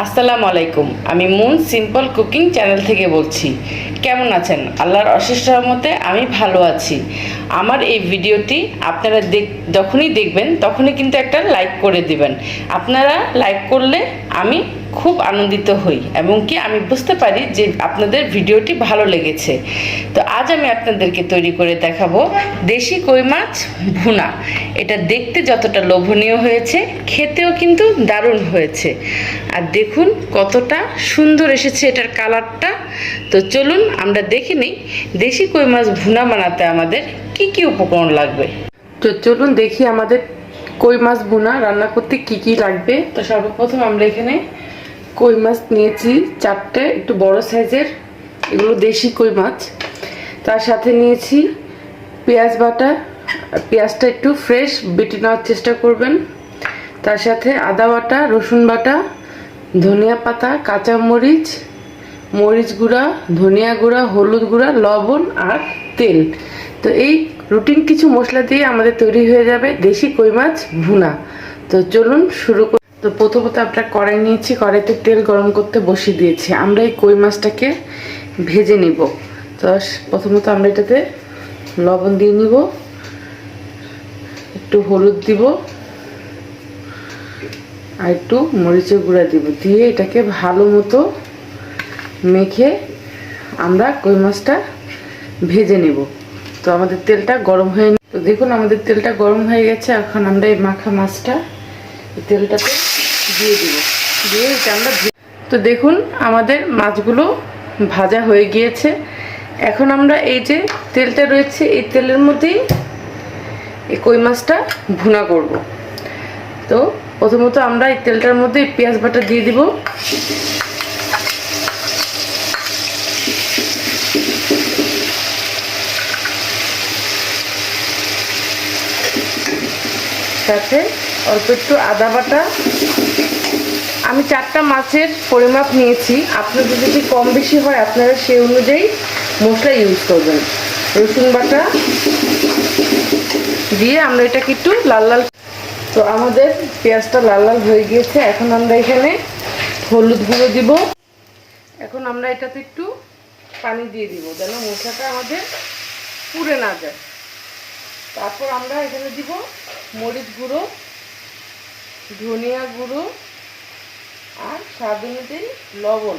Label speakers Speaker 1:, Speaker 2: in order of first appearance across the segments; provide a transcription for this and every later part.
Speaker 1: আসসালামু আলাইকুম। আমি মুন সিম্পল কুকিং চ্যানেল থেকে বলছি। কেমন আছেন? আল্লাহর অশেষ রহমতে আমি ভালো আছি। আমার এই ভিডিওটি আপনারা যখনই দেখবেন তখনই কিন্তু একটা লাইক করে দিবেন। আপনারা লাইক করলে আমি খুব আনন্দিত হই এবং কি আমি বুঝতে পারি যে আপনাদের ভিডিওটি ভালো লেগেছে। তো আজ আমি আপনাদেরকে তৈরি করে দেখাবো দেশি কই মাছ ভুনা। এটা দেখতে যতটা লোভনীয় হয়েছে, খেতেও কিন্তু দারুণ হয়েছে। আর দেখুন কতটা সুন্দর এসেছে এটার কালারটা। তো চলুন আমরা দেখে নিই দেশি কই মাছ ভুনা বানাতে আমাদের কি কি উপকরণ লাগবে। তো চলুন দেখি আমাদের কই মাছ ভুনা রান্না করতে কি কি লাগবে। তো সর্বপ্রথম আমরা এখানে কই মাছ নিয়েছি 4টে, একটু বড় সাইজের, এগুলো দেশি কই মাছ। তার সাথে নিয়েছি পেঁয়াজ বাটা, পেঁয়াজটা একটু ফ্রেশ বেটে নেওয়ার চেষ্টা করবেন। তার সাথে আদা বাটা, রসুন বাটা, ধনিয়া পাতা, কাঁচা মরিচ, মরিচ গুঁড়া, ধনিয়া গুঁড়া, হলুদ গুঁড়া, লবণ আর তেল। তো এই রুটিন কিছু মশলা দিয়ে আমাদের তৈরি হয়ে যাবে দেশি কই মাছ ভুনা। তো চলুন শুরু করি। তো প্রথমত আমরা কড়াই নিয়েছি, কড়াইতে তেল গরম করতে বসিয়ে দিয়েছি। আমরা এই কই মাছটাকে ভেজে নিব। তো প্রথমত আমরা এটাতে লবণ দিয়ে নিব, একটু হলুদ দিব আর একটু মরিচের গুঁড়া দিব, দিয়ে এটাকে ভালো মতো মেখে আমরা কই মাছটা ভেজে নেব। তো আমাদের তেলটা গরম হয়ে, তো দেখুন আমাদের তেলটা গরম হয়ে গেছে। এখন আমরা এই মাখা মাছটা তেলটাতে দিয়ে দিব, দিয়ে এটা আমরা, তো দেখুন আমাদের মাছগুলো ভাজা হয়ে গিয়েছে। এখন আমরা এই যে তেলটা রয়েছে এই তেলের মধ্যেই এই কই মাছটা ভুনা করব। তো প্রথমত আমরা এই তেলটার মধ্যে পেঁয়াজ বাটা দিয়ে দিব, সাথে অল্প একটু আদা বাটা। আমি 4টা মাছের পরিমাপ নিয়েছি, আপনাদের যদি কম বেশি হয় আপনারা সেই অনুযায়ী মশলা ইউজ করবেন। রসুন বাটা দিয়ে আমরা এটাকে একটু লাল লাল, তো আমাদের পেঁয়াজটা লাল লাল হয়ে গিয়েছে। এখন আমরা এখানে হলুদ গুঁড়ো দিব। এখন আমরা এটাতে একটু পানি দিয়ে দিব যেন মশলাটা আমাদের পুড়ে না যায়। তারপর আমরা এখানে দিব মরিচ গুঁড়ো, ধনিয়া গুঁড়ো আর স্বাদ অনুযায়ী লবণ।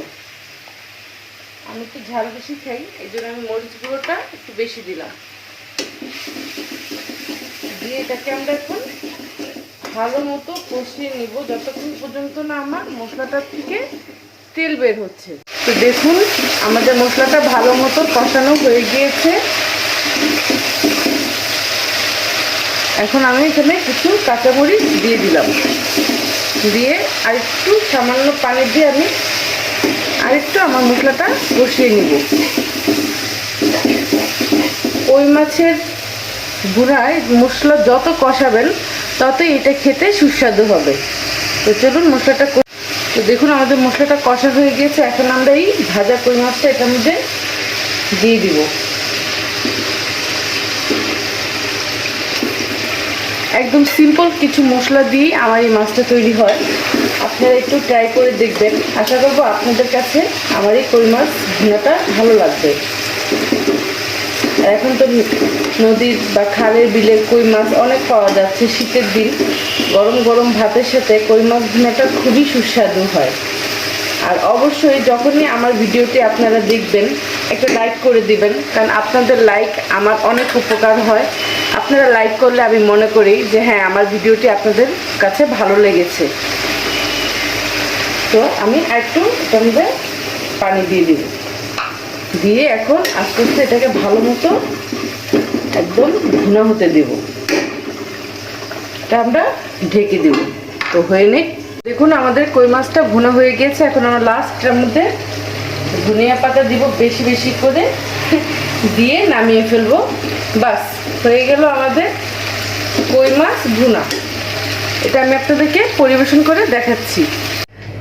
Speaker 1: আমি একটু ঝাল বেশি খাই, এই জন্য আমি মরিচ গুঁড়োটা একটু বেশি দিলাম। দিয়ে এটাকে আমরা এখন ভালো মতো কষিয়ে নিব যতক্ষণ পর্যন্ত না আমার মশলাটার থেকে তেল বের হচ্ছে। তো দেখুন আমাদের মশলাটা ভালো মতো কষানো হয়ে গিয়েছে। এখন আমি এখানে কিছু কাঁচামরিচ দিয়ে দিলাম, দিয়ে আরেকটু সামান্য পানি দিয়ে আমি আরেকটু আমার মশলাটা কষিয়ে নিব। ওই মাছের ভুনায় মশলা যত কষাবেন ততই এটা খেতে সুস্বাদু হবে। তো চলুন মশলাটা, তো দেখুন আমাদের মশলাটা কষা হয়ে গিয়েছে। এখন আমরা এই ভাজা কই মাছটা এটার মধ্যে দিয়ে দিব। একদম সিম্পল কিছু মশলা দিয়ে আমার এই মাছটা তৈরি হয়। আপনারা একটু ট্রাই করে দেখবেন। আশা করবো আপনাদের কাছে আমার এই কই মাছ ভুনাটা ভালো লাগবে। এখন তো নদীর বা খালের বিলের কই মাছ অনেক পাওয়া যাচ্ছে। শীতের দিন গরম গরম ভাতের সাথে কই মাছ ভুনাটা খুবই সুস্বাদু হয়। আর অবশ্যই যখনই আমার ভিডিওটি আপনারা দেখবেন একটা লাইক করে দিবেন, কারণ আপনাদের লাইক আমার অনেক উপকার হয়। আপনারা লাইক করলে আমি মনে করি যে হ্যাঁ আমার ভিডিওটি আপনাদের কাছে ভালো লেগেছে। তো আমি একটু এটার মধ্যে পানি দিয়ে দিব, দিয়ে এখন আস্তে আস্তে এটাকে ভালো মতো একদম ভুনা হতে দেব। এটা আমরা ঢেকে দেব। তো হয়ে নেই, দেখুন আমাদের কই মাছটা ভুনা হয়ে গেছে। এখন আমরা লাস্টটার মধ্যে ধনিয়া পাতা দিব বেশি বেশি করে, দিয়ে নামিয়ে ফেলবো। বাস হয়ে গেল আমাদের কই মাছ ভুনা। এটা আমি আপনাদেরকে পরিবেশন করে দেখাচ্ছি।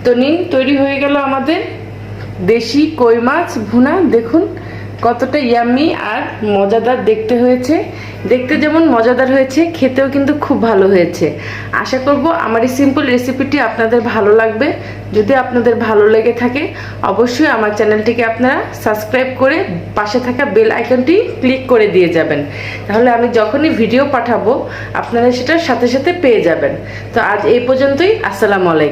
Speaker 1: তো নিন, তৈরি হয়ে গেল আমাদের দেশি কই মাছ ভুনা। দেখুন কতটা ইয়াম্মি আর মজাদার দেখতে হয়েছে। দেখতে যেমন মজাদার হয়েছে, খেতেও কিন্তু খুব ভালো হয়েছে। আশা করব আমার এই সিম্পল রেসিপিটি আপনাদের ভালো লাগবে। যদি আপনাদের ভালো লেগে থাকে অবশ্যই আমার চ্যানেলটিকে আপনারা সাবস্ক্রাইব করে পাশে থাকা বেল আইকনটি ক্লিক করে দিয়ে যাবেন। তাহলে আমি যখনই ভিডিও পাঠাবো আপনারা সেটার সাথে সাথে পেয়ে যাবেন। তো আজ এই পর্যন্তই। আসসালামু আলাইকুম।